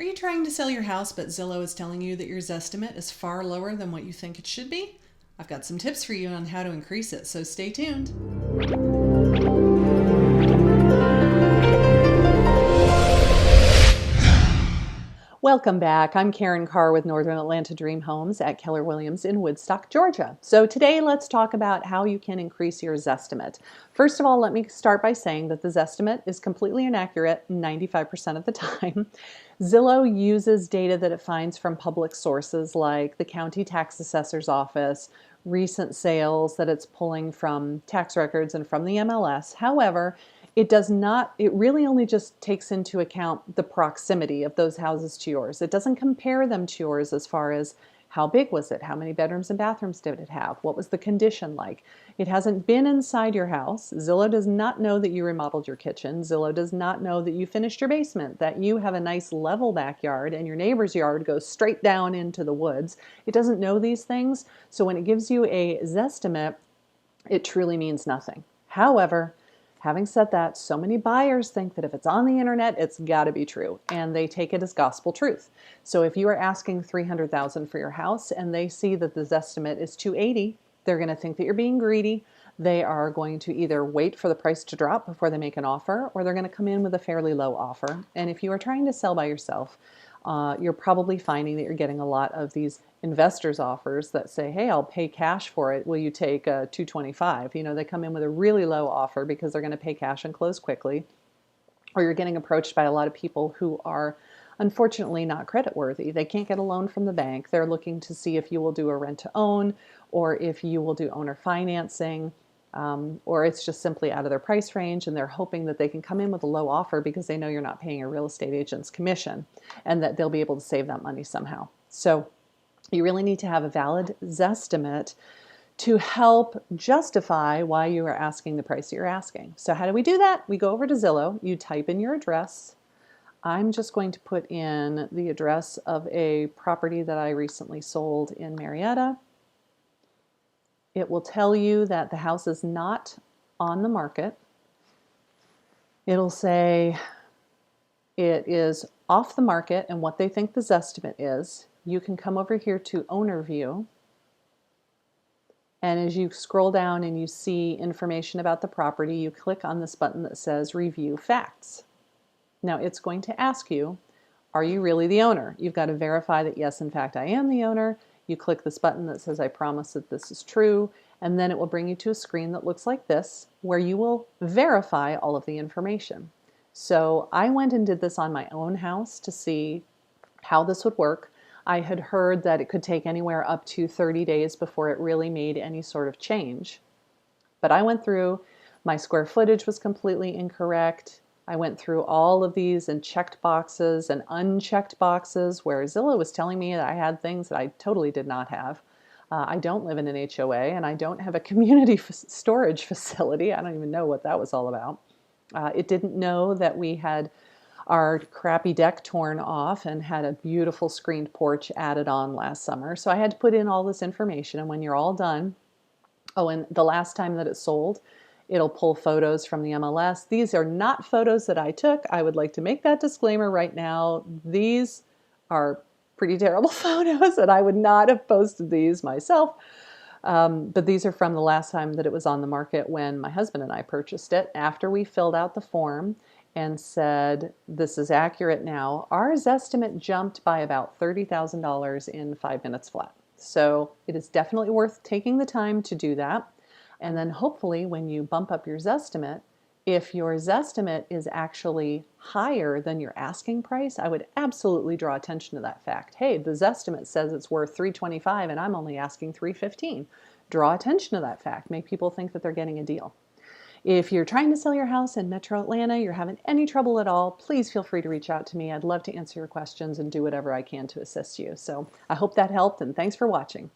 Are you trying to sell your house, but Zillow is telling you that your Zestimate is far lower than what you think it should be? I've got some tips for you on how to increase it, so stay tuned. Welcome back. I'm Karen Carr with Northern Atlanta Dream Homes at Keller Williams in Woodstock, Georgia. So today let's talk about how you can increase your Zestimate. First of all, let me start by saying that the Zestimate is completely inaccurate 95% of the time. Zillow uses data that it finds from public sources like the county tax assessor's office, recent sales that it's pulling from tax records and from the MLS. However, it really only just takes into account the proximity of those houses to yours. It doesn't compare them to yours as far as how big was it, how many bedrooms and bathrooms did it have, what was the condition like. It hasn't been inside your house. Zillow does not know that you remodeled your kitchen. Zillow does not know that you finished your basement, that you have a nice level backyard and your neighbor's yard goes straight down into the woods. It doesn't know these things. So when it gives you a Zestimate, it truly means nothing. However, having said that, so many buyers think that if it's on the internet, it's got to be true, and they take it as gospel truth. So if you are asking $300,000 for your house and they see that the Zestimate is $280,000, they're going to think that you're being greedy. They are going to either wait for the price to drop before they make an offer, or they're going to come in with a fairly low offer. And if you are trying to sell by yourself, you're probably finding that you're getting a lot of these investors offers that say, hey, I'll pay cash for it. Will you take $225,000? You know, they come in with a really low offer because they're going to pay cash and close quickly. Or you're getting approached by a lot of people who are unfortunately not credit worthy. They can't get a loan from the bank. They're looking to see if you will do a rent to own or if you will do owner financing. Or it's just simply out of their price range, and they're hoping that they can come in with a low offer because they know you're not paying a real estate agent's commission and that they'll be able to save that money somehow. So you really need to have a valid Zestimate to help justify why you are asking the price that you're asking. So how do we do that? We go over to Zillow, you type in your address. I'm just going to put in the address of a property that I recently sold in Marietta. It will tell you that the house is not on the market. It'll say it is off the market and what they think the Zestimate is. You can come over here to Owner View. And as you scroll down and you see information about the property, you click on this button that says Review Facts. Now it's going to ask you, are you really the owner? You've got to verify that yes, in fact, I am the owner. You click this button that says I promise that this is true, and then it will bring you to a screen that looks like this where you will verify all of the information. So I went and did this on my own house to see how this would work. I had heard that it could take anywhere up to 30 days before it really made any sort of change. But I went through, my square footage was completely incorrect. I went through all of these and checked boxes and unchecked boxes where Zillow was telling me that I had things that I totally did not have. I don't live in an HOA and I don't have a community storage facility. I don't even know what that was all about. It didn't know that we had our crappy deck torn off and had a beautiful screened porch added on last summer. So I had to put in all this information, and when you're all done, oh, and the last time that it sold, it'll pull photos from the MLS. These are not photos that I took. I would like to make that disclaimer right now. These are pretty terrible photos, and I would not have posted these myself. But these are from the last time that it was on the market when my husband and I purchased it. After we filled out the form and said, this is accurate now, our Zestimate jumped by about $30,000 in 5 minutes flat. So it is definitely worth taking the time to do that. And then hopefully when you bump up your Zestimate, if your Zestimate is actually higher than your asking price, I would absolutely draw attention to that fact. Hey, the Zestimate says it's worth $325 and I'm only asking $315. Draw attention to that fact. Make people think that they're getting a deal. If you're trying to sell your house in Metro Atlanta, you're having any trouble at all, please feel free to reach out to me. I'd love to answer your questions and do whatever I can to assist you. So I hope that helped, and thanks for watching.